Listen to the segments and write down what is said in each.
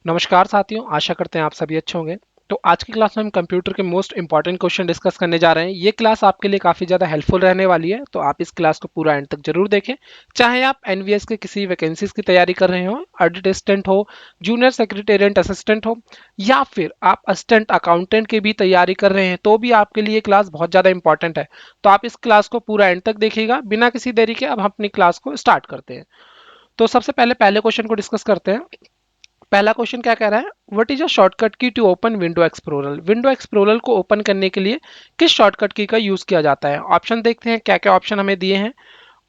नमस्कार साथियों, आशा करते हैं आप सभी अच्छे होंगे। तो आज की क्लास में हम कंप्यूटर के मोस्ट इंपॉर्टेंट क्वेश्चन डिस्कस करने जा रहे हैं। ये क्लास आपके लिए काफ़ी ज़्यादा हेल्पफुल रहने वाली है, तो आप इस क्लास को पूरा एंड तक जरूर देखें। चाहे आप एनवीएस के किसी वैकेंसीज की तैयारी कर रहे हो, ऑडिट असिस्टेंट हो, जूनियर सेक्रेटेरिएट असिस्टेंट हो, या फिर आप असिस्टेंट अकाउंटेंट की भी तैयारी कर रहे हैं, तो भी आपके लिए क्लास बहुत ज़्यादा इंपॉर्टेंट है। तो आप इस क्लास को पूरा एंड तक देखिएगा। बिना किसी देरी के अब हम अपनी क्लास को स्टार्ट करते हैं। तो सबसे पहले क्वेश्चन को डिस्कस करते हैं। पहला क्वेश्चन क्या कह रहा है, what is a shortcut key to open window explorer. Window explorer को ओपन करने के लिए किस शॉर्टकट की का यूज किया जाता है। ऑप्शन देखते हैं क्या क्या ऑप्शन हमें दिए हैं।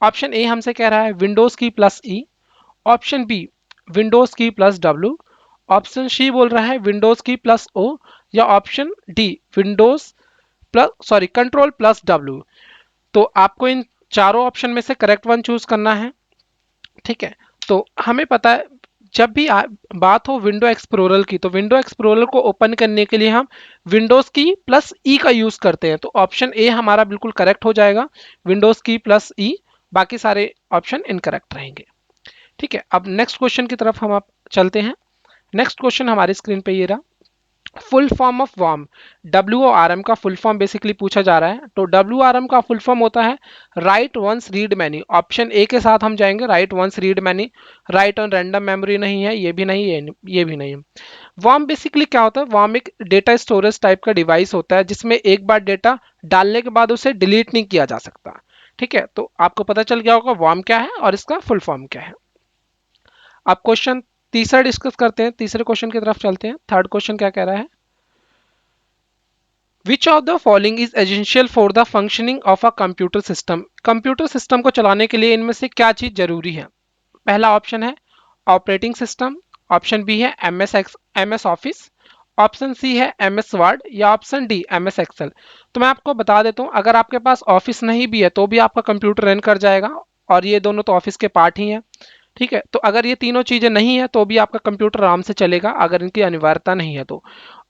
ऑप्शन ए हमसे कह रहा है विंडोज की प्लस ई। ऑप्शन बी विंडोज की प्लस डब्ल्यू। ऑप्शन सी बोल रहा है विंडोज की प्लस ओ। या option D Windows plus control plus W. तो आपको इन चारों ऑप्शन में से करेक्ट वन चूज करना है। ठीक है, तो हमें पता है जब भी बात हो विंडो एक्सप्लोरर की, तो विंडो एक्सप्लोरर को ओपन करने के लिए हम विंडोज की प्लस ई का यूज करते हैं। तो ऑप्शन ए हमारा बिल्कुल करेक्ट हो जाएगा, विंडोज की प्लस ई। बाकी सारे ऑप्शन इनकरेक्ट रहेंगे। ठीक है, अब नेक्स्ट क्वेश्चन की तरफ हम आप चलते हैं। नेक्स्ट क्वेश्चन हमारी स्क्रीन पे ये रहा, full form of WORM. W R M का फुल फॉर्म बेसिकली पूछा जा रहा है। तो डब्ल्यू आर एम का फुल फॉर्म होता है write once read many. Option A के साथ हम जाएंगे, write once read many. Write on random memory नहीं है, ये भी नहीं, ये भी नहीं है। वार्म बेसिकली क्या होता है, वार्म एक डेटा स्टोरेज टाइप का डिवाइस होता है जिसमें एक बार डेटा डालने के बाद उसे डिलीट नहीं किया जा सकता। ठीक है, तो आपको पता चल गया होगा वार्म क्या है और इसका फुल फॉर्म क्या है। अब क्वेश्चन तीसरा डिस्कस करते हैं, तीसरे क्वेश्चन की तरफ चलते हैं। थर्ड क्वेश्चन क्या कह रहा है, विच of the following is essential for the functioning of a computer system. Computer system को चलाने के लिए इनमें से क्या चीज जरूरी है। पहला ऑप्शन है ऑपरेटिंग सिस्टम। ऑप्शन बी है M S Office. Option C है एम एस वर्ड। या option D M S Excel. तो मैं आपको बता देता हूं, अगर आपके पास ऑफिस नहीं भी है तो भी आपका कंप्यूटर रन कर जाएगा, और ये दोनों तो ऑफिस के पार्ट ही हैं। ठीक है, तो अगर ये तीनों चीजें नहीं है तो भी आपका कंप्यूटर आराम से चलेगा, अगर इनकी अनिवार्यता नहीं है तो।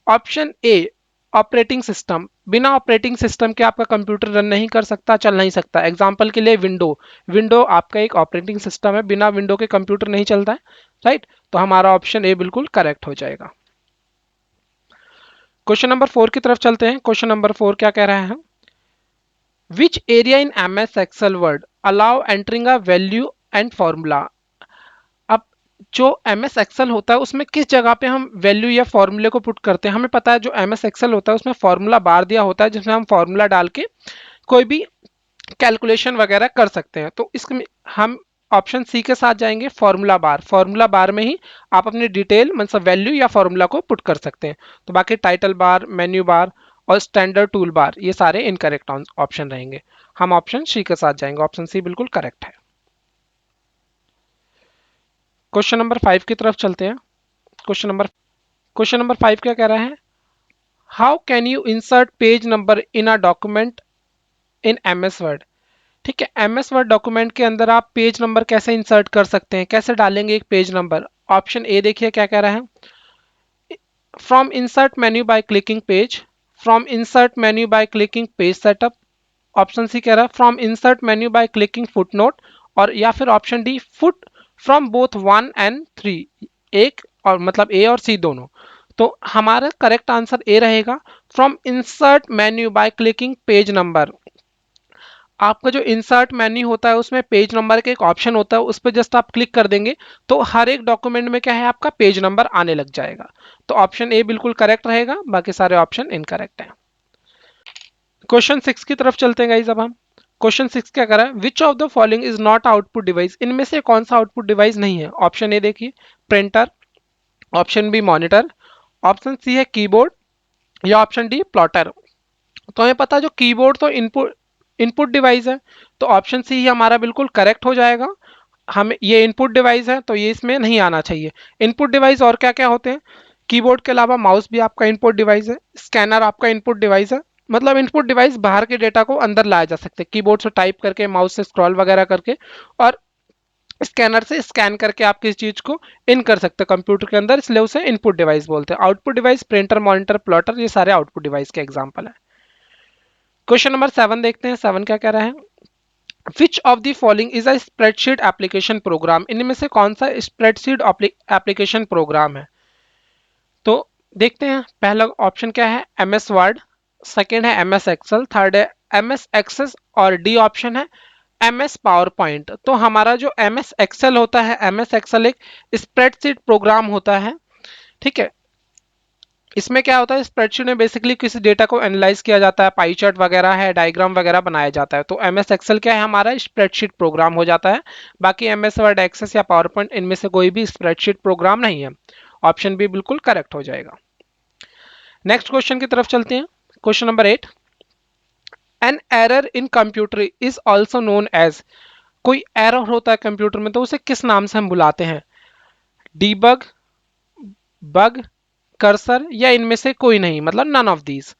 ऑप्शन ए ऑपरेटिंग सिस्टम, बिना ऑपरेटिंग सिस्टम के आपका कंप्यूटर रन नहीं कर सकता, चल नहीं सकता। एग्जांपल के लिए विंडो, विंडो आपका एक ऑपरेटिंग सिस्टम है, बिना विंडो के कंप्यूटर नहीं चलता है। राइट, तो हमारा ऑप्शन ए बिल्कुल करेक्ट हो जाएगा। क्वेश्चन नंबर 4 की तरफ चलते हैं। क्वेश्चन नंबर 4 क्या कह रहा है, which area in M S Excel word allow entering a value and formula. अब जो एम एस एक्सेल होता है उसमें किस जगह पे हम वैल्यू या फॉर्मूले को पुट करते हैं। हमें पता है जो एम एस एक्सेल होता है उसमें फॉर्मूला बार दिया होता है, जिसमें हम फॉर्मूला डाल के कोई भी कैलकुलेशन वगैरह कर सकते हैं। तो इसमें हम ऑप्शन सी के साथ जाएंगे, फॉर्मूला बार। फॉर्मूला बार में ही आप अपनी डिटेल मतलब वैल्यू या फॉर्मूला को पुट कर सकते हैं। तो बाकी टाइटल बार, मेन्यू बार और स्टैंडर्ड टूल बार, ये सारे इनकरेक्ट ऑप्शन रहेंगे। हम ऑप्शन सी के साथ जाएंगे, ऑप्शन सी बिल्कुल करेक्ट है। क्वेश्चन नंबर 5 की तरफ चलते हैं। क्वेश्चन नंबर 5 क्या कह रहा है, how can you insert page number in a document in M S Word. ठीक है, एम एस वर्ड डॉक्यूमेंट के अंदर आप पेज नंबर कैसे इंसर्ट कर सकते हैं, कैसे डालेंगे एक पेज नंबर। ऑप्शन ए देखिए क्या कह रहा है, from insert menu by clicking page. From insert menu by clicking page setup. Option C कह रहा है from insert menu by clicking footnote. और या फिर option D foot from both 1 and 3, एक और मतलब ए और सी दोनों। तो हमारा करेक्ट आंसर ए रहेगा, from insert menu by clicking page number. आपका जो इंसर्ट मेन्यू होता है उसमें पेज नंबर का एक ऑप्शन होता है, उस पर जस्ट आप क्लिक कर देंगे तो हर एक डॉक्यूमेंट में क्या है आपका पेज नंबर आने लग जाएगा। तो ऑप्शन ए बिल्कुल करेक्ट रहेगा, बाकी सारे ऑप्शन इनकरेक्ट हैं। क्वेश्चन 6 की तरफ चलते हैं गाइस। अब हम क्वेश्चन 6 क्या कर रहा है, विच of the following is not output device. इनमें से कौन सा आउटपुट डिवाइस नहीं है। ऑप्शन ए देखिए printer. Option B monitor. Option C है कीबोर्ड। या ऑप्शन डी प्लॉटर। तो हमें पता है जो कीबोर्ड तो इनपुट इनपुट डिवाइस है, तो ऑप्शन सी ही हमारा बिल्कुल करेक्ट हो जाएगा। हम ये इनपुट डिवाइस है तो ये इसमें नहीं आना चाहिए। इनपुट डिवाइस और क्या क्या होते हैं, कीबोर्ड के अलावा माउस भी आपका इनपुट डिवाइस है, स्कैनर आपका इनपुट डिवाइस है। मतलब इनपुट डिवाइस बाहर के डेटा को अंदर लाया जा सकते हैं, कीबोर्ड से टाइप करके, माउस से स्क्रॉल वगैरह करके, और स्कैनर से स्कैन करके आप किसी चीज को इन कर सकते हैं कंप्यूटर के अंदर, इसलिए उसे इनपुट डिवाइस बोलते हैं। Output device printer, monitor, plotter, ये सारे आउटपुट डिवाइस के एग्जाम्पल है। क्वेश्चन नंबर 7 देखते हैं। 7 क्या कह रहा है, विच of the following is a spreadsheet application program. इनमें से कौन सा स्प्रेडशीट एप्लीकेशन प्रोग्राम है। तो देखते हैं पहला ऑप्शन क्या है, एम एस वर्ड, सेकेंड है एम एस एक्सेल, थर्ड है एम एस एक्सेस और डी ऑप्शन है एम एस पावर पॉइंट। तो हमारा जो एम एस एक्सेल होता है, एम एस एक्सेल एक स्प्रेडशीट प्रोग्राम होता है, ठीक है। इसमें क्या होता है, स्प्रेडशीट में बेसिकली किसी डेटा को एनालाइज किया जाता है, पाई चार्ट वगैरह है, डायग्राम वगैरह बनाया जाता है। तो एम एस एक्सेल क्या है, हमारा स्प्रेडशीट प्रोग्राम हो जाता है। बाकी एम एस वर्ड, एक्सेस या पावर पॉइंट, इनमें से कोई भी स्प्रेडशीट प्रोग्राम नहीं है। ऑप्शन बी बिल्कुल करेक्ट हो जाएगा। नेक्स्ट क्वेश्चन की तरफ चलते हैं। Question number 8, an error in computer is also known as, कोई एरर होता है कंप्यूटर में तो उसे किस नाम से हम बुलाते हैं, डीबग, बग, कर्सर या इनमें से कोई नहीं, मतलब नन ऑफ दीज।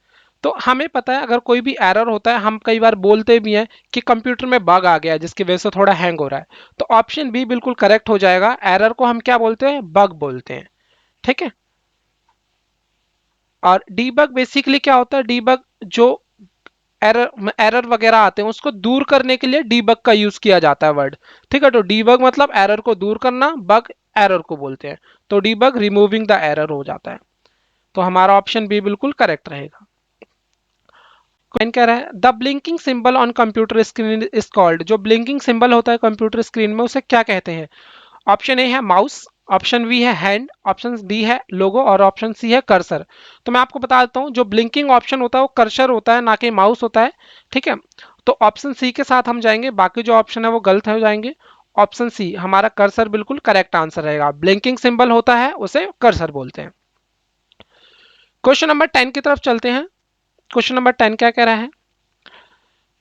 तो हमें पता है अगर कोई भी एरर होता है, हम कई बार बोलते भी हैं कि कंप्यूटर में बग आ गया जिसकी वजह से थोड़ा हैंग हो रहा है, तो ऑप्शन बी बिल्कुल करेक्ट हो जाएगा। एरर को हम क्या बोलते हैं, बग बोलते हैं, ठीक है। और डीबग बेसिकली क्या होता है, डीबग जो एरर एरर वगैरह आते हैं उसको दूर करने के लिए डीबग का यूज किया जाता है वर्ड, ठीक है। तो डीबग मतलब एरर को दूर करना, बग एरर को बोलते हैं। तो डीबग रिमूविंग द एरर हो जाता है। तो हमारा ऑप्शन बी बिल्कुल करेक्ट रहेगा। क्वेश्चन कह रहा है the blinking symbol on computer screen is called, जो ब्लिंकिंग सिंबल होता है कंप्यूटर स्क्रीन में उसे क्या कहते हैं। ऑप्शन ए है माउस, ऑप्शन बी है हैंड, ऑप्शन डी है लोगो और ऑप्शन सी है कर्सर। तो मैं आपको बता देता हूँ, जो ब्लिंकिंग ऑप्शन होता है वो कर्सर होता है, ना कि माउस होता है, ठीक है। तो ऑप्शन सी के साथ हम जाएंगे, बाकी जो ऑप्शन है वो गलत हो जाएंगे। ऑप्शन सी हमारा कर्सर बिल्कुल करेक्ट आंसर रहेगा। ब्लिंकिंग सिंबल होता है उसे कर्सर बोलते हैं। क्वेश्चन नंबर 10 की तरफ चलते हैं। क्वेश्चन नंबर 10 क्या कह रहा है,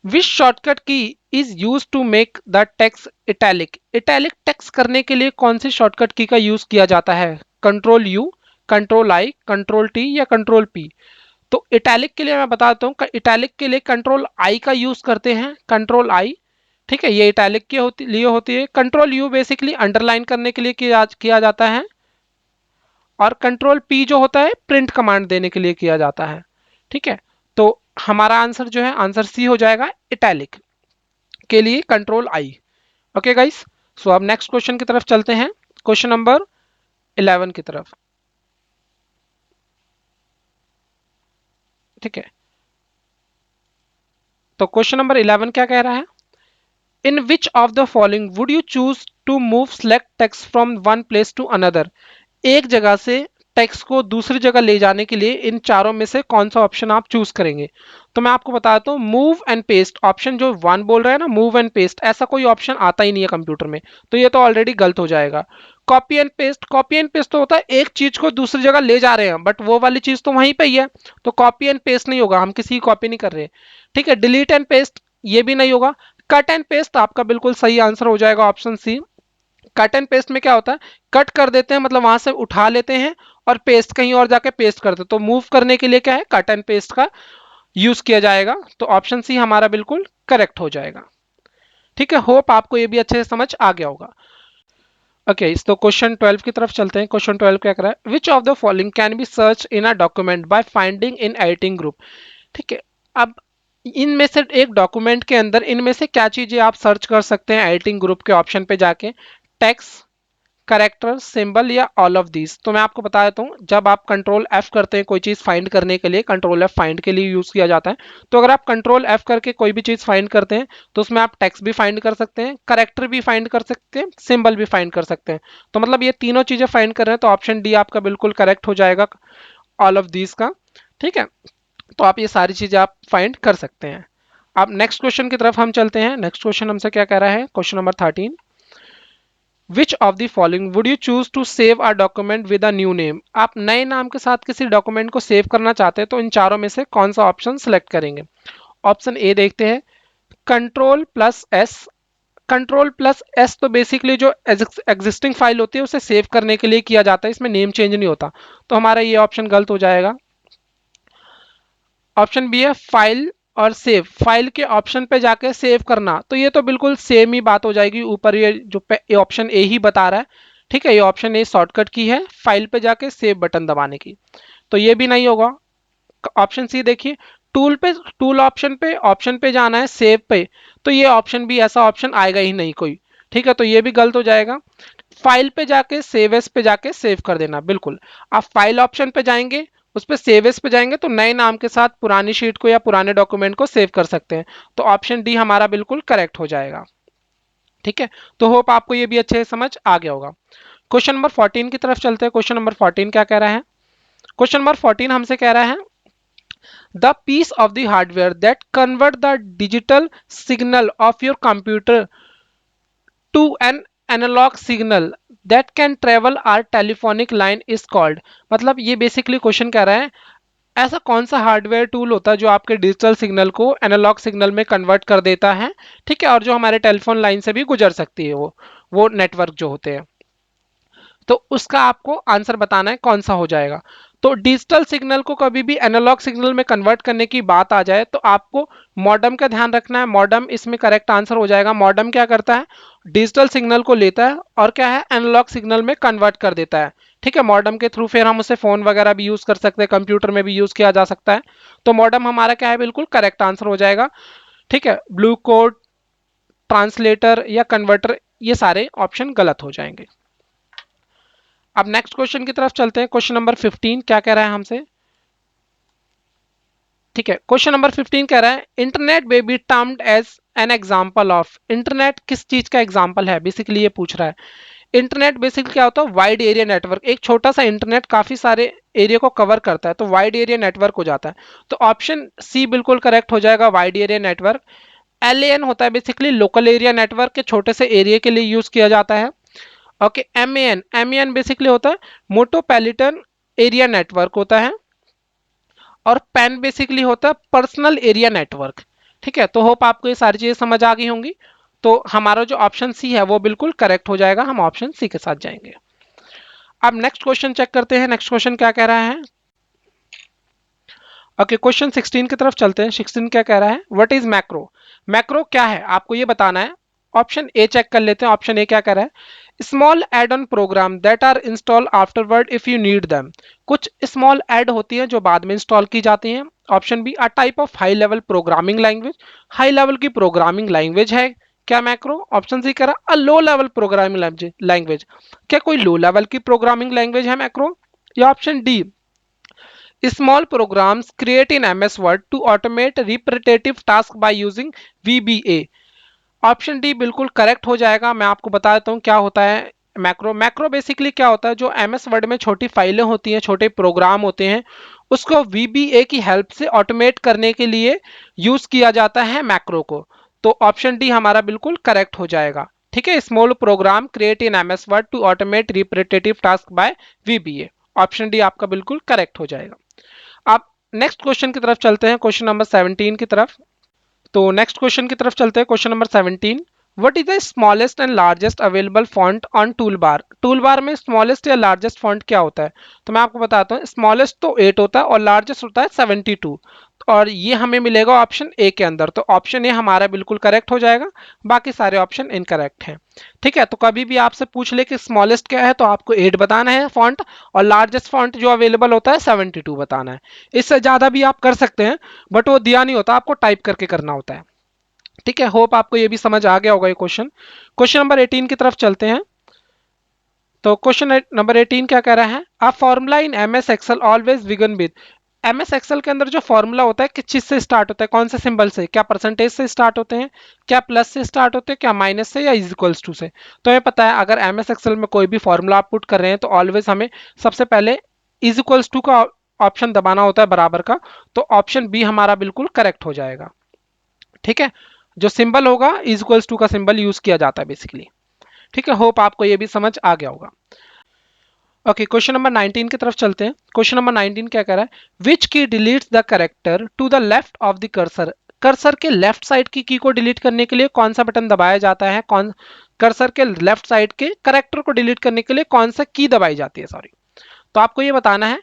which shortcut key is use to make the text italic, italic text करने के लिए कौन सी शॉर्टकट की का यूज किया जाता है, control you, control I, control T या कंट्रोल पी। तो इटैलिक के लिए मैं बताता हूँ, इटैलिक के लिए कंट्रोल आई का यूज करते हैं, कंट्रोल आई, ठीक है। ये इटैलिक के लिए होती है। कंट्रोल यू बेसिकली अंडरलाइन करने के लिए किया जाता है। और कंट्रोल पी जो होता है प्रिंट कमांड देने के लिए किया जाता है, ठीक है। तो हमारा आंसर जो है, आंसर सी हो जाएगा, इटैलिक के लिए कंट्रोल आई। ओके गाइस, सो अब नेक्स्ट क्वेश्चन की तरफ चलते हैं, क्वेश्चन नंबर 11 की तरफ, ठीक है। तो क्वेश्चन नंबर 11 क्या कह रहा है, in which of the following would you choose to move select text from one place to another, एक जगह से टेक्स्ट को दूसरी जगह ले जाने के लिए इन चारों में से कौन सा ऑप्शन आप चूज करेंगे। तो मैं आपको बताता हूँ, मूव एंड पेस्ट ऑप्शन जो वन बोल रहा है ना, मूव एंड पेस्ट, ऐसा कोई ऑप्शन आता ही नहीं है कंप्यूटर में, तो ये तो ऑलरेडी गलत हो जाएगा। Copy and paste, copy and paste तो होता है एक चीज को दूसरी जगह ले जा रहे हैं, बट वो वाली चीज तो वहीं पे ही है, तो कॉपी एंड पेस्ट नहीं होगा, हम किसी की कॉपी नहीं कर रहे, ठीक है। डिलीट एंड पेस्ट ये भी नहीं होगा। कट एंड पेस्ट आपका बिल्कुल सही आंसर हो जाएगा, option C. Cut and paste में क्या होता है, कट कर देते हैं मतलब वहां से उठा लेते हैं और पेस्ट कहीं और जाके पेस्ट करते हैं, तो मूव करने के लिए क्या है, कट एंड पेस्ट का यूज किया जाएगा। तो ऑप्शन सी हमारा बिल्कुल करेक्ट हो जाएगा, ठीक है। होप आपको ये भी अच्छे से समझ आ गया होगा। ओके, तो क्वेश्चन 12 की तरफ चलते हैं। क्वेश्चन 12 क्या कर रहा है, विच of the following can be search in a document by finding in editing group, ठीक है। अब इनमें से एक डॉक्यूमेंट के अंदर इनमें से क्या चीजें आप सर्च कर सकते हैं एडिटिंग ग्रुप के ऑप्शन पे जाके, टेक्स्ट, करेक्टर, सिंबल या ऑल ऑफ दीज। तो मैं आपको बता देता हूँ, जब आप कंट्रोल एफ करते हैं कोई चीज फाइंड करने के लिए, कंट्रोल एफ फाइंड के लिए यूज किया जाता है। तो अगर आप कंट्रोल एफ करके कोई भी चीज फाइंड करते हैं तो उसमें आप टेक्स्ट भी फाइंड कर सकते हैं, करेक्टर भी फाइंड कर सकते हैं, सिंबल भी फाइंड कर सकते हैं। तो मतलब ये तीनों चीजें फाइंड कर रहे हैं, तो ऑप्शन डी आपका बिल्कुल करेक्ट हो जाएगा, ऑल ऑफ दीज का, ठीक है। तो आप ये सारी चीजें आप फाइंड कर सकते हैं। अब नेक्स्ट क्वेश्चन की तरफ हम चलते हैं। नेक्स्ट क्वेश्चन हमसे क्या कह रहा है, question number 13, which of the following would you choose to save a document with a new name, आप नए नाम के साथ किसी डॉक्यूमेंट को सेव करना चाहते हैं तो इन चारों में से कौन सा ऑप्शन सेलेक्ट करेंगे। ऑप्शन ए देखते हैं, control plus S, control plus S तो बेसिकली जो एग्जिस्टिंग फाइल होती है उसे सेव करने के लिए किया जाता है, इसमें नेम चेंज नहीं होता, तो हमारा ये ऑप्शन गलत हो जाएगा। ऑप्शन बी है फाइल और सेव, फाइल के ऑप्शन पे जाके सेव करना, तो ये तो बिल्कुल सेम ही बात हो जाएगी, ऊपर ये जो ऑप्शन ए ही बता रहा है, ठीक है। ये ऑप्शन ए शॉर्टकट की है फाइल पे जाके सेव बटन दबाने की, तो ये भी नहीं होगा। ऑप्शन सी देखिए, टूल पे, टूल ऑप्शन पे जाना है सेव पे, तो ये ऑप्शन भी ऐसा ऑप्शन आएगा ही नहीं कोई, ठीक है, तो ये भी गलत हो जाएगा। फाइल पे जाके सेव एस पे जाके सेव कर देना, बिल्कुल। आप फाइल ऑप्शन पे जाएंगे, उस पर सेव एस पे जाएंगे तो नए नाम के साथ पुरानी शीट को या पुराने डॉक्यूमेंट को सेव कर सकते हैं। तो ऑप्शन डी हमारा बिल्कुल करेक्ट हो जाएगा। ठीक है, तो होप आपको ये भी अच्छे से समझ आ गया होगा। क्वेश्चन नंबर 14 की तरफ चलते हैं। क्वेश्चन नंबर 14 क्या कह रहा है? क्वेश्चन नंबर 14 हमसे कह रहा है the piece of the hardware that convert the digital signal of your computer to an analogue signal that can travel our telephonic line is called. मतलब ये बेसिकली क्वेश्चन कह रहा है ऐसा कौन सा हार्डवेयर टूल होता है जो आपके डिजिटल सिग्नल को एनालॉग सिग्नल में कन्वर्ट कर देता है, ठीक है, और जो हमारे टेलीफोन लाइन से भी गुजर सकती है, वो नेटवर्क जो होते हैं। तो उसका आपको आंसर बताना है कौन सा हो जाएगा। तो डिजिटल सिग्नल को कभी भी एनालॉग सिग्नल में कन्वर्ट करने की बात आ जाए तो आपको मॉडम का ध्यान रखना है। मॉडम इसमें करेक्ट आंसर हो जाएगा। मॉडम क्या करता है? डिजिटल सिग्नल को लेता है और क्या है, एनालॉग सिग्नल में कन्वर्ट कर देता है। ठीक है, मॉडम के थ्रू फिर हम उसे फोन वगैरह भी यूज कर सकते हैं, कंप्यूटर में भी यूज किया जा सकता है। तो मॉडम हमारा क्या है, बिल्कुल करेक्ट आंसर हो जाएगा। ठीक है, ब्लू कोड, ट्रांसलेटर या कन्वर्टर, ये सारे ऑप्शन गलत हो जाएंगे। अब नेक्स्ट क्वेश्चन की तरफ चलते हैं। क्वेश्चन नंबर 15 क्या कह रहा है हमसे? ठीक है, क्वेश्चन नंबर 15 कह रहा है internet may be termed as an example of. Internet किस चीज का एग्जांपल है, बेसिकली ये पूछ रहा है। इंटरनेट बेसिकली क्या होता है? Wide area network. एक छोटा सा इंटरनेट काफी सारे एरिया को कवर करता है, तो वाइड एरिया नेटवर्क हो जाता है। तो ऑप्शन सी बिल्कुल करेक्ट हो जाएगा, वाइड एरिया नेटवर्क। LAN होता है बेसिकली लोकल एरिया नेटवर्क, के छोटे से एरिया के लिए यूज किया जाता है। ओके, MAN बेसिकली होता है मोटोपॉलिटन एरिया नेटवर्क होता है। और पैन बेसिकली होता है पर्सनल एरिया नेटवर्क। ठीक है, तो होप आपको ये सारी चीजें समझ आ गई होंगी। तो हमारा जो ऑप्शन सी है वो बिल्कुल करेक्ट हो जाएगा, हम ऑप्शन सी के साथ जाएंगे। अब नेक्स्ट क्वेश्चन चेक करते हैं। नेक्स्ट क्वेश्चन क्या कह रहा है? ओके, क्वेश्चन 16 की तरफ चलते हैं। 16 क्या कह रहा है? What is macro? मैक्रो क्या है आपको ये बताना है। ऑप्शन ए चेक कर लेते हैं। ऑप्शन ए क्या कह रहा है? Small add on program that are install afterward if you need them. कुछ स्मॉल ऐड होती हैं जो बाद में इंस्टॉल की जाती हैं। Option B, a type of high level programming language. High level की प्रोग्रामिंग लैंग्वेज है क्या मैक्रो? ऑप्शन सी कह रहा है a low level programming language. क्या कोई लो लेवल की प्रोग्रामिंग लैंग्वेज है मैक्रो? या option D, small programs create in MS Word to automate repetitive task by using VBA। Option D बिल्कुल करेक्ट हो जाएगा। मैं आपको बता देता हूँ क्या होता है मैक्रो। मैक्रो बेसिकली क्या होता है, जो MS वर्ड में छोटी फाइलें होती हैं, छोटे प्रोग्राम होते हैं, उसको VBA की हेल्प से ऑटोमेट करने के लिए यूज किया जाता है मैक्रो को। तो ऑप्शन डी हमारा बिल्कुल करेक्ट हो जाएगा। ठीक है, small program create in MS word to automate repetitive task by VBA। Option D आपका बिल्कुल करेक्ट हो जाएगा। आप नेक्स्ट क्वेश्चन की तरफ चलते हैं, क्वेश्चन नंबर 17 की तरफ। तो नेक्स्ट क्वेश्चन की तरफ चलते हैं, question number 17। What is the smallest and largest available font on tool bar? Tool bar में स्मॉलेस्ट या लार्जेस्ट फॉन्ट क्या होता है? तो मैं आपको बताता हूँ, स्मॉलेस्ट तो 8 होता है और लार्जेस्ट होता है 72। और ये हमें मिलेगा ऑप्शन ए के अंदर। तो ऑप्शन ए हमारा बिल्कुल करेक्ट हो जाएगा, बाकी सारे ऑप्शन इनकरेक्ट हैं। ठीक है, तो कभी भी आपसे पूछ ले कि स्मॉलेस्ट क्या है तो आपको 8 बताना है फॉन्ट, और लार्जेस्ट फॉन्ट जो अवेलेबल होता है 72 बताना है। इससे ज्यादा भी आप कर सकते हैं, बट वो दिया नहीं होता, आपको टाइप करके करना होता है। ठीक है, होप आपको ये भी समझ आ गया होगा ये क्वेश्चन। क्वेश्चन नंबर 18 की तरफ चलते हैं। तो क्वेश्चन नंबर 18 क्या कह रहा है? A formula in MS excel always begin with. MS excel के अंदर जो फॉर्मूला होता है किस चीज से स्टार्ट होता है, कौन से सिंबल से? क्या परसेंटेज से स्टार्ट होते हैं, क्या प्लस से स्टार्ट होते हैं, क्या माइनस से, या इज इक्वल्स टू से? तो हमें पता है अगर MS एक्सेल में कोई भी फॉर्मूला आप पुट कर रहे हैं तो ऑलवेज हमें सबसे पहले इज इक्वल्स टू का ऑप्शन दबाना होता है, बराबर का। तो ऑप्शन बी हमारा बिल्कुल करेक्ट हो जाएगा। ठीक है, जो सिंबल होगा इज इक्वल्स टू का सिंबल यूज किया जाता है बेसिकली। ठीक है, होप आपको ये भी समझ आ गया होगा। ओके, क्वेश्चन नंबर 19 की तरफ चलते हैं। क्वेश्चन नंबर 19 क्या कह रहा है? Which key deletes the character to the left of the cursor. Cursor के लेफ्ट साइड की को डिलीट करने के लिए कौन सा बटन दबाया जाता है? कौन कर्सर के लेफ्ट साइड के करेक्टर को डिलीट करने के लिए कौन सा की दबाई जाती है, सॉरी। तो आपको ये बताना है।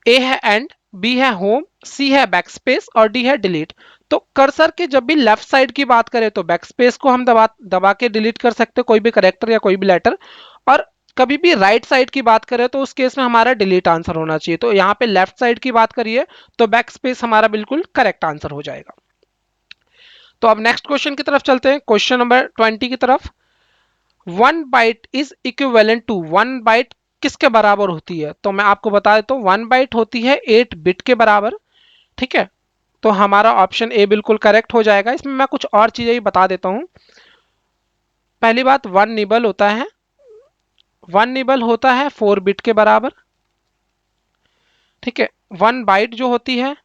ए है एंड, बी है होम, सी है बैकस्पेस और डी है डिलीट। तो कर्सर के जब भी लेफ्ट साइड की बात करें तो बैकस्पेस को हम दबा दबा के डिलीट कर सकते हैं, कोई भी करेक्टर या कोई भी लेटर। और कभी भी राइट साइड की बात करें तो उस केस में हमारा डिलीट आंसर होना चाहिए। तो यहाँ पे लेफ्ट साइड की बात करिए तो बैकस्पेस हमारा बिल्कुल करेक्ट आंसर हो जाएगा। तो अब नेक्स्ट क्वेश्चन की तरफ चलते हैं, क्वेश्चन नंबर 20 की तरफ। 1 byte is equivalent to, 1 byte किसके बराबर होती है? तो मैं आपको बता देता हूँ, 1 बाइट होती है 8 बिट के बराबर। ठीक है, तो हमारा ऑप्शन ए बिल्कुल करेक्ट हो जाएगा। इसमें मैं कुछ और चीजें भी बता देता हूँ। पहली बात, 1 निबल होता है, 1 निबल होता है 4 बिट के बराबर। ठीक है, 1 बाइट जो होती है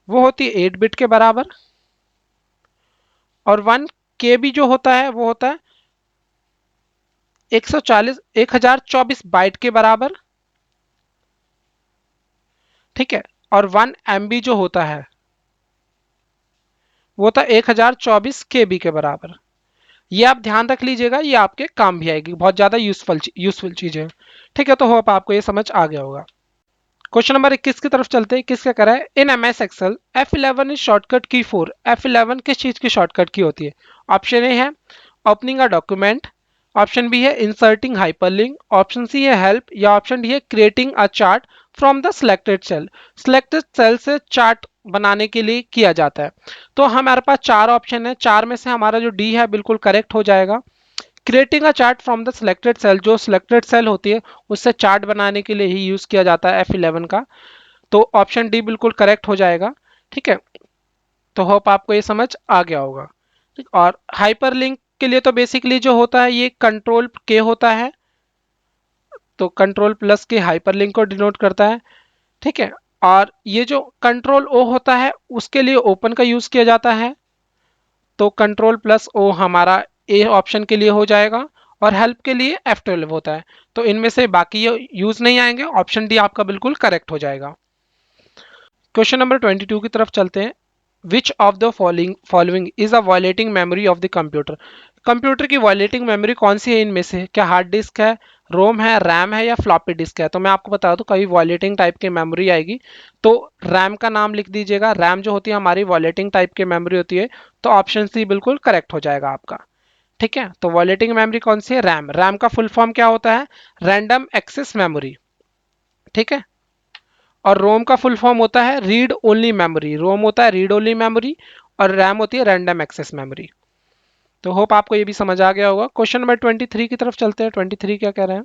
वो होती है 8 बिट के बराबर, और 1 केबी जो होता है वो होता है 140 1024 बाइट के बराबर। ठीक है, और 1 एमबी जो होता है वो होता है 1024 केबी के बराबर। ये आप ध्यान रख लीजिएगा, ये आपके काम भी आएगी, बहुत ज्यादा यूजफुल चीज है। ठीक है, तो होप आपको ये समझ आ गया होगा। क्वेश्चन नंबर 21 की तरफ चलते हैं। किसका करा है? In MS excel F11 is shortcut key for, F11 किस चीज की शॉर्टकट की होती है? ऑप्शन ए है opening a document, option B है इंसर्टिंग हाइपरलिंक, ऑप्शन सी है हेल्प, या ऑप्शन डी है creating a chart from the selected cell. Selected cell से चार्ट बनाने के लिए किया जाता है। तो हमारे पास चार ऑप्शन है, चार में से हमारा जो डी है बिल्कुल करेक्ट हो जाएगा। Creating a chart from the selected cell, जो सिलेक्टेड सेल होती है उससे चार्ट बनाने के लिए ही यूज किया जाता है F11 का। तो ऑप्शन डी बिल्कुल करेक्ट हो जाएगा। ठीक है, तो होप आपको ये समझ आ गया होगा। ठीक, और हाइपरलिंक के लिए तो बेसिकली जो होता है ये कंट्रोल के होता है, तो कंट्रोल प्लस के हाइपरलिंक को डिनोट करता है। ठीक है, और ये जो कंट्रोल ओ होता है उसके लिए ओपन का यूज किया जाता है, तो कंट्रोल प्लस ओ हमारा ए ऑप्शन के लिए हो जाएगा। और हेल्प के लिए F12 होता है। तो इनमें से बाकी ये यूज नहीं आएंगे, ऑप्शन डी आपका बिल्कुल करेक्ट हो जाएगा। क्वेश्चन नंबर 22 की तरफ चलते हैं। विच of the following is a violating memory of the computer? Computer की वायलेटिंग मेमोरी कौन सी है इनमें से? क्या हार्ड डिस्क है, रोम है, रैम है, या फ्लॉपी डिस्क है? तो मैं आपको बता दूं, कभी वायलेटिंग टाइप की मेमोरी आएगी तो रैम का नाम लिख दीजिएगा। रैम जो होती है हमारी वायलेटिंग टाइप की मेमोरी होती है। तो ऑप्शन सी बिल्कुल करेक्ट हो जाएगा आपका। ठीक है, तो वायलेटिंग मेमोरी कौन सी है? रैम। रैम का फुल फॉर्म क्या होता है? Random access memory. ठीक है, और रोम का फुल फॉर्म होता है रीड ओनली मेमोरी। रोम होता है रीड ओनली मेमोरी, और रैम होती है रैंडम एक्सेस मेमोरी। तो होप आपको ये भी समझ आ गया होगा। क्वेश्चन नंबर 23 की तरफ चलते हैं। 23 क्या कह रहे हैं?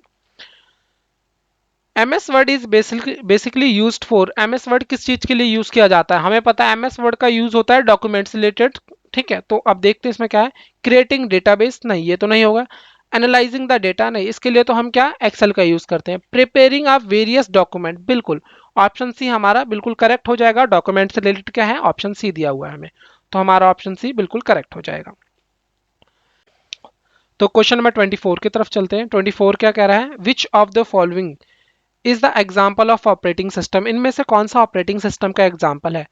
M S word is basically use for, M S word किस चीज के लिए यूज किया जाता है? हमें पता है एम एस वर्ड का यूज होता है डॉक्यूमेंट्स रिलेटेड। ठीक है, तो अब देखते हैं इसमें क्या है। क्रिएटिंग डेटाबेस, नहीं ये तो नहीं होगा। एनालाइजिंग द डेटा, नहीं, इसके लिए तो हम क्या एक्सेल का यूज करते हैं। प्रिपेयरिंग ऑफ वेरियस डॉक्यूमेंट, बिल्कुल ऑप्शन सी हमारा बिल्कुल करेक्ट हो जाएगा। डॉक्यूमेंट से रिलेटेड क्या है? ऑप्शन सी दिया हुआ है हमें, तो हमारा ऑप्शन सी बिल्कुल करेक्ट हो जाएगा। तो क्वेश्चन नंबर 24 की तरफ चलते हैं। 24 क्या कह रहा है? विच of the following is the example of operating system? इनमें से कौन सा ऑपरेटिंग सिस्टम का एग्जाम्पल है?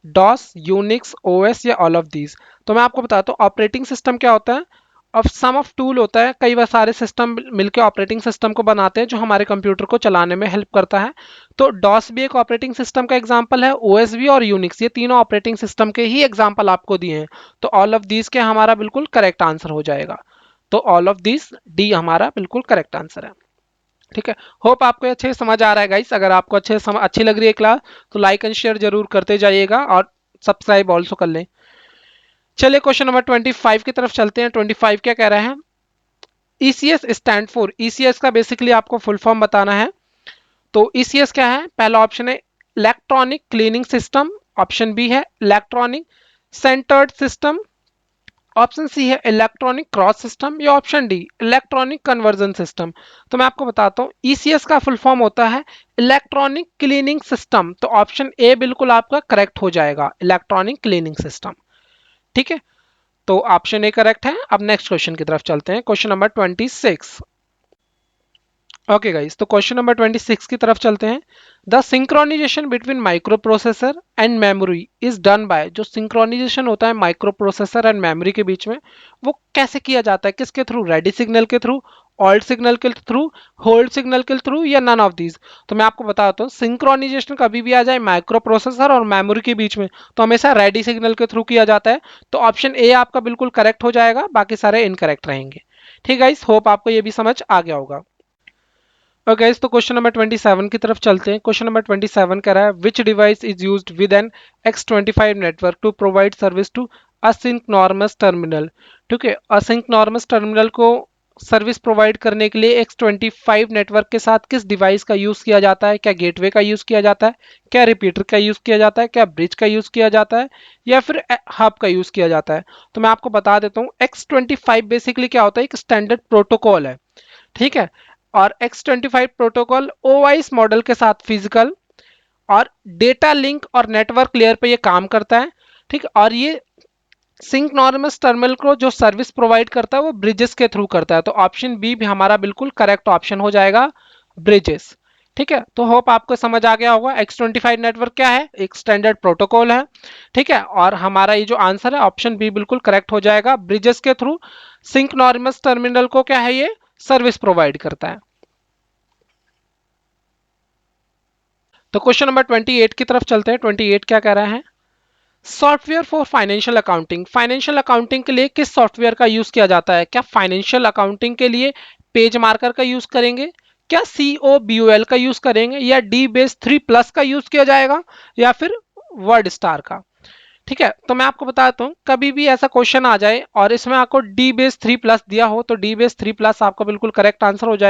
डॉस, यूनिक्स, ओएस, या ऑल ऑफ दीज? तो मैं आपको बताता हूँ ऑपरेटिंग सिस्टम क्या होता है। अब सम ऑफ टूल होता है, कई बार सारे सिस्टम मिलकर ऑपरेटिंग सिस्टम को बनाते हैं जो हमारे कंप्यूटर को चलाने में हेल्प करता है। तो डॉस भी एक ऑपरेटिंग सिस्टम का एग्जांपल है, ओएस भी और यूनिक्स, ये तीनों ऑपरेटिंग सिस्टम के ही एग्जांपल आपको दिए हैं। तो ऑल ऑफ दीज के हमारा बिल्कुल करेक्ट आंसर हो जाएगा। तो ऑल ऑफ दीज डी हमारा बिल्कुल करेक्ट आंसर है। ठीक है, होप आपको अच्छे से समझ आ रहा है गाइस। अगर आपको अच्छी लग रही है क्लास तो लाइक एंड शेयर जरूर करते जाइएगा, और सब्सक्राइब ऑल्सो कर लें। चलिए क्वेश्चन नंबर 25 की तरफ चलते हैं। 25 क्या कह रहे हैं? ईसीएस स्टैंड फॉर, ईसीएस का बेसिकली आपको फुल फॉर्म बताना है। तो ईसीएस क्या है? पहला ऑप्शन है electronic cleaning system, option B है electronic centered system, option C है इलेक्ट्रॉनिक क्रॉस सिस्टम, या option D electronic conversion system. तो मैं आपको बताता हूँ, ईसीएस का फुल फॉर्म होता है इलेक्ट्रॉनिक क्लीनिंग सिस्टम। तो ऑप्शन ए बिल्कुल आपका करेक्ट हो जाएगा, इलेक्ट्रॉनिक क्लीनिंग सिस्टम। ठीक है, तो ऑप्शन ए करेक्ट है। अब नेक्स्ट क्वेश्चन की तरफ चलते हैं। Question number 26। ओके गाइस, तो क्वेश्चन नंबर 26 की तरफ चलते हैं। The synchronization between microprocessor and memory is done by, जो सिंक्रोनाइजेशन होता है माइक्रो प्रोसेसर एंड मेमोरी के बीच में, वो कैसे किया जाता है? किसके थ्रू? रेडी सिग्नल के थ्रू, ऑल्ट सिग्नल के थ्रू, होल्ड सिग्नल के थ्रू, या नन ऑफ दीज? तो मैं आपको बताता हूँ, सिंक्रोनाइजेशन कभी भी आ जाए माइक्रो प्रोसेसर और मेमोरी के बीच में तो हमेशा रेडी सिग्नल के थ्रू किया जाता है। तो ऑप्शन ए आपका बिल्कुल करेक्ट हो जाएगा, बाकी सारे इनकरेक्ट रहेंगे। ठीक है गाइस, होप आपको ये भी समझ आ गया होगा। ओके गाइस, तो क्वेश्चन नंबर 27 की तरफ चलते हैं। क्वेश्चन नंबर 27 कह रहा है which device is used with an X25 network to provide service to asynchronous terminal. ठीक है, असिंक्रोनस टर्मिनल को सर्विस प्रोवाइड करने के लिए X25 नेटवर्क के साथ किस डिवाइस का यूज किया जाता है? क्या गेटवे का यूज किया जाता है, क्या रिपीटर का यूज किया जाता है, क्या ब्रिज का यूज किया जाता है, या फिर हब का यूज किया जाता है? तो मैं आपको बता देता हूँ, X25 बेसिकली क्या होता है, एक स्टैंडर्ड प्रोटोकॉल है। ठीक है, और X25 प्रोटोकॉल ओवाइस मॉडल के साथ फिजिकल और डेटा लिंक और नेटवर्क लेयर पे ये काम करता है। ठीक है, और ये सिंक्रोनस टर्मिनल को जो सर्विस प्रोवाइड करता है वो ब्रिजेस के थ्रू करता है। तो ऑप्शन बी भी हमारा बिल्कुल करेक्ट ऑप्शन हो जाएगा, ब्रिजेस। ठीक है, तो होप आपको समझ आ गया होगा X25 नेटवर्क क्या है, एक स्टैंडर्ड प्रोटोकॉल है। ठीक है, और हमारा ये जो आंसर है ऑप्शन बी बिल्कुल करेक्ट हो जाएगा, ब्रिजेस के थ्रू सिंक्रोनस टर्मिनल को क्या है, ये सर्विस प्रोवाइड करता है। तो क्वेश्चन नंबर 28 की तरफ चलते हैं। 28 क्या कह रहा है, software for financial accounting. Financial accounting के लिए किस सॉफ्टवेयर का यूज किया जाता है? क्या फाइनेंशियल अकाउंटिंग के लिए पेज मार्कर का यूज करेंगे, क्या COBOL का यूज करेंगे, या डी बेस 3 प्लस का यूज किया जाएगा, या फिर वर्ड स्टार का? ठीक है, तो मैं आपको बताता हूँ, कभी भी ऐसा क्वेश्चन आ जाए और इसमें आपको डी बेस 3 प्लस दिया हो तो डी बेस 3 प्लस आपका बिल्कुल करेक्ट आंसर हो जाएगा।